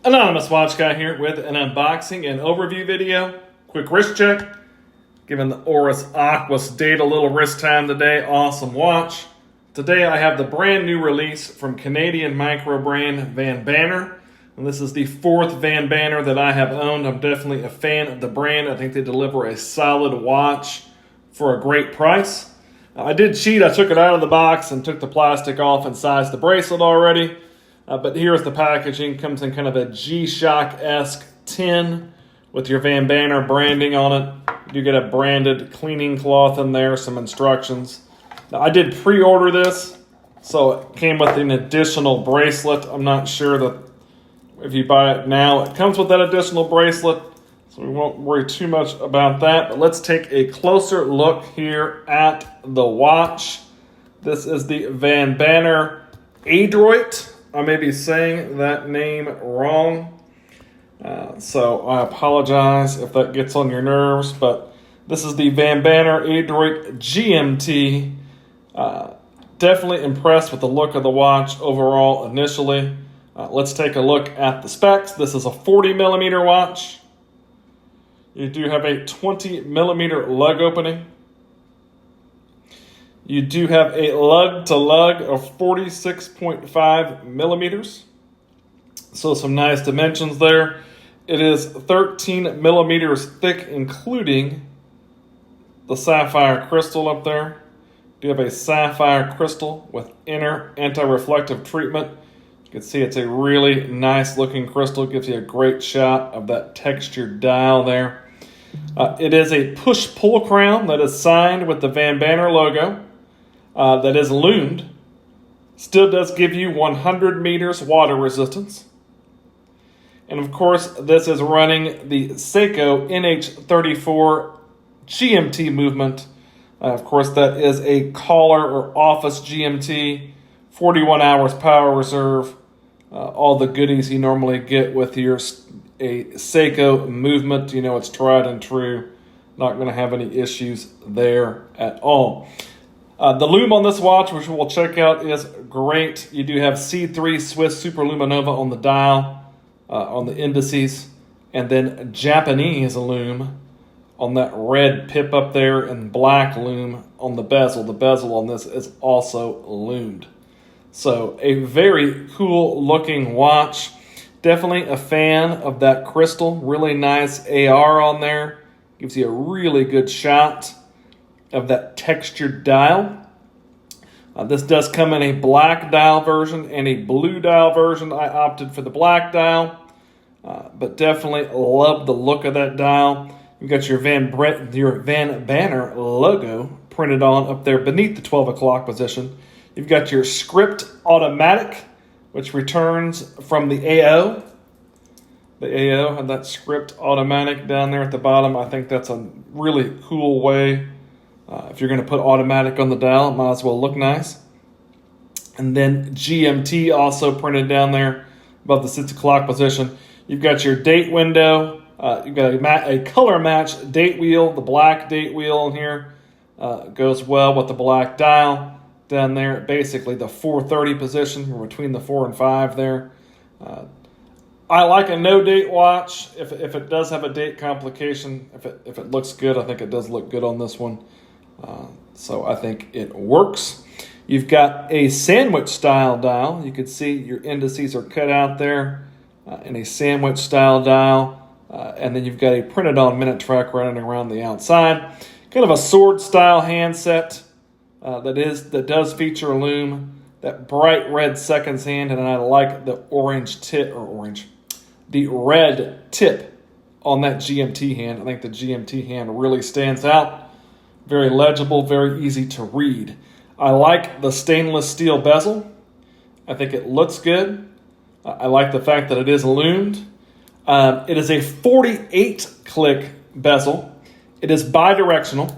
Anonymous Watch Guy here with an unboxing and overview video. Quick wrist check. Giving the Oris Aquos date a little wrist time today. Awesome watch. Today I have the brand new release from Canadian Microbrand VanBanner. And this is the fourth VanBanner that I have owned. I'm definitely a fan of the brand. I think they deliver a solid watch for a great price. I did cheat. I took it out of the box and took the plastic off and sized the bracelet already. But here's the packaging. Comes in kind of a G-Shock-esque tin with your VanBanner branding on it. You get a branded cleaning cloth in there, some instructions. Now, I did pre-order this, so it came with an additional bracelet. I'm not sure that if you buy it now, it comes with that additional bracelet, so we won't worry too much about that. But let's take a closer look here at the watch. This is the VanBanner Adroit. I may be saying that name wrong, so I apologize if that gets on your nerves, but this is the VanBanner Adroit GMT. Definitely impressed with the look of the watch overall initially. Let's take a look at the specs. This is a 40 millimeter watch. You do have a 20 millimeter lug opening. You do have a lug to lug of 46.5 millimeters. So some nice dimensions there. It is 13 millimeters thick, including the sapphire crystal up there. You have a sapphire crystal with inner anti-reflective treatment. You can see it's a really nice looking crystal. It gives you a great shot of that textured dial there. It is a push-pull crown that is signed with the VanBanner logo. That is lumed. Still does give you 100 meters water resistance. And of course, this is running the Seiko NH34 GMT movement. Of course, that is a collar or office GMT, 41 hours power reserve, all the goodies you normally get with a Seiko movement. You know, it's tried and true. Not going to have any issues there at all. The lume on this watch, which we'll check out, is great. You do have C3 Swiss Superluminova on the dial, on the indices, and then Japanese lume on that red pip up there and black lume on the bezel. The bezel on this is also lumed. So a very cool looking watch. Definitely a fan of that crystal. Really nice AR on there. Gives you a really good shot of that textured dial. This does come in a black dial version and a blue dial version. I opted for the black dial, but definitely love the look of that dial. You've got your VanBanner logo printed on up there beneath the 12 o'clock position. You've got your script automatic, which returns from the AO. The AO had that script automatic down there at the bottom. I think that's a really cool way. If you're going to put automatic on the dial, it might as well look nice. And then GMT also printed down there above the 6 o'clock position. You've got your date window. You've got a color match date wheel. The black date wheel in here goes well with the black dial down there. Basically the 4:30 position, or between the 4 and 5 there. I like a no date watch. If it does have a date complication, if it looks good, I think it does look good on this one. So I think it works. You've got a sandwich style dial. You can see your indices are cut out there in a sandwich style dial. And then you've got a printed on minute track running around the outside. Kind of a sword style handset that does feature a lume. That bright red seconds hand, and I like the the red tip on that GMT hand. I think the GMT hand really stands out. Very legible, very easy to read. I like the stainless steel bezel. I think it looks good. I like the fact that it is lumed. It is a 48 click bezel. It is bidirectional.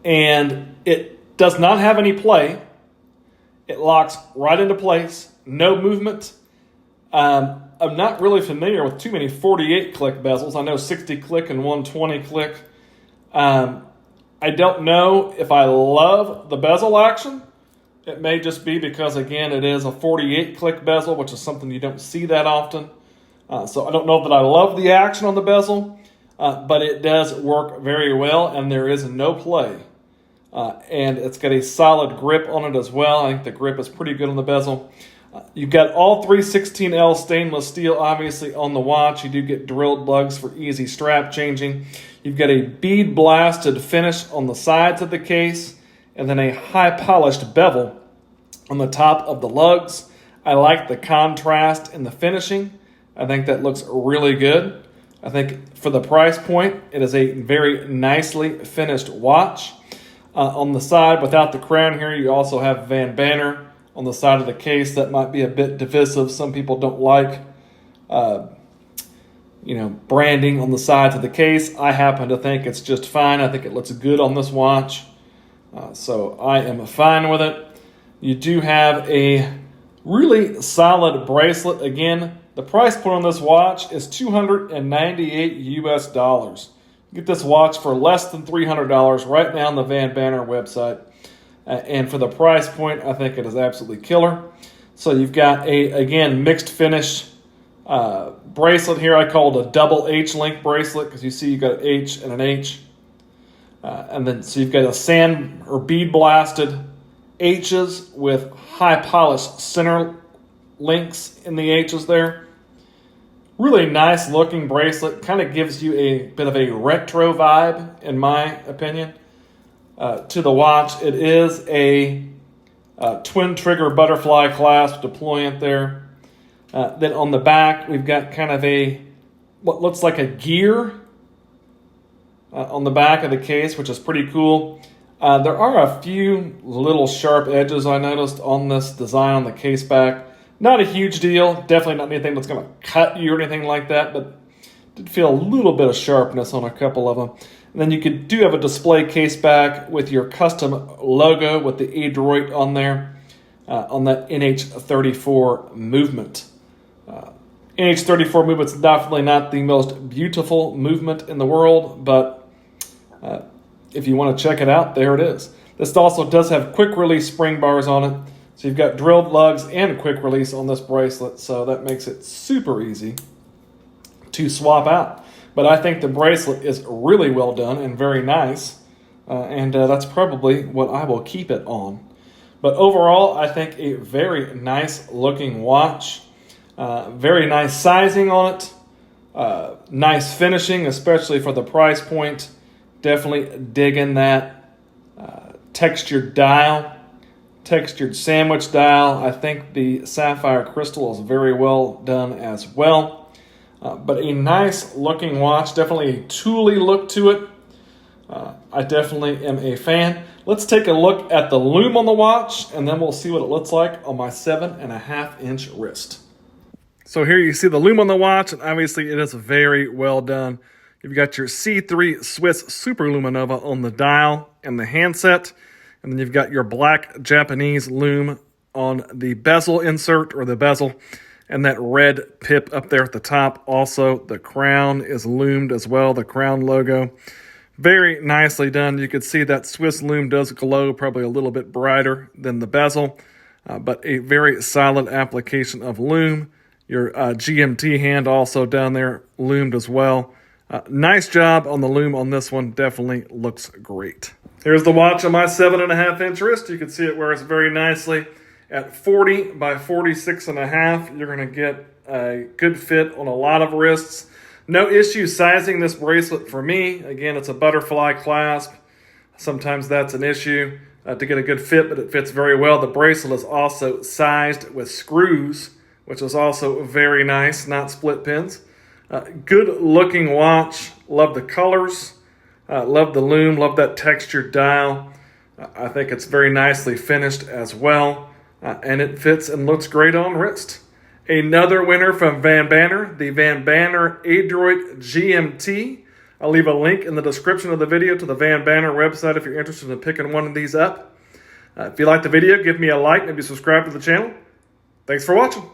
And it does not have any play. It locks right into place. No movement. I'm not really familiar with too many 48 click bezels. I know 60 click and 120 click. I don't know if I love the bezel action, It may just be because, again, it is a 48 click bezel, which is something you don't see that often. So I don't know that I love the action on the bezel, but it does work very well, and there is no play. And it's got a solid grip on it as well. I think the grip is pretty good on the bezel. You've got all three 16L stainless steel, obviously, on the watch. You do get drilled lugs for easy strap changing. You've got a bead blasted finish on the sides of the case, and then a high polished bevel on the top of the lugs. I like the contrast in the finishing. I think that looks really good. I think for the price point, it is a very nicely finished watch. On the side, without the crown here, you also have VanBanner on the side of the case. That might be a bit divisive. Some people don't like, branding on the sides of the case. I happen to think it's just fine. I think it looks good on this watch. So I am fine with it. You do have a really solid bracelet. Again, the price point on this watch is $298 US. You get this watch for less than $300 right now on the VanBanner website. And for the price point, I think it is absolutely killer. So you've got again, mixed finish bracelet here. I call it a double H-link bracelet because you see you've got an H and an H. And then so you've got a sand or bead blasted H's with high polished center links in the H's there. Really nice looking bracelet. Kind of gives you a bit of a retro vibe, in my opinion, to the watch. It is a twin trigger butterfly clasp deployant there. Then on the back, we've got kind of what looks like a gear on the back of the case, which is pretty cool. There are a few little sharp edges I noticed on this design on the case back. Not a huge deal. Definitely not anything that's going to cut you or anything like that, but did feel a little bit of sharpness on a couple of them. And then you do have a display case back with your custom logo with the Adroit on there on that NH34 movement. NH34 movement's definitely not the most beautiful movement in the world, but if you want to check it out, there it is. This also does have quick release spring bars on it. So you've got drilled lugs and quick release on this bracelet, so that makes it super easy to swap out. But I think the bracelet is really well done and very nice, and that's probably what I will keep it on. But overall, I think a very nice looking watch. Very nice sizing on it. Nice finishing, especially for the price point. Definitely digging that textured dial. Textured sandwich dial. I think the sapphire crystal is very well done as well. But a nice looking watch. Definitely a tooly look to it. I definitely am a fan. Let's take a look at the lume on the watch, and then we'll see what it looks like on my 7.5-inch wrist. So here you see the lume on the watch, and obviously it is very well done. You've got your C3 Swiss Super Luminova on the dial and the handset. And then you've got your black Japanese lume on the bezel insert or the bezel, and that red pip up there at the top. Also, the crown is lumed as well, the crown logo. Very nicely done. You can see that Swiss lume does glow probably a little bit brighter than the bezel, but a very solid application of lume. Your GMT hand also down there lumed as well. Nice job on the lume on this one. Definitely looks great. Here's the watch on my 7.5-inch wrist. You can see it wears very nicely at 40 by 46.5. You're going to get a good fit on a lot of wrists. No issue sizing this bracelet for me. Again, it's a butterfly clasp. Sometimes that's an issue to get a good fit, but it fits very well. The bracelet is also sized with screws, which is also very nice, not split pins. Good looking watch. Love the colors. Love the lume. Love that textured dial. I think it's very nicely finished as well. And it fits and looks great on wrist. Another winner from VanBanner, the VanBanner Adroit GMT. I'll leave a link in the description of the video to the VanBanner website if you're interested in picking one of these up. If you like the video, give me a like, maybe subscribe to the channel. Thanks for watching.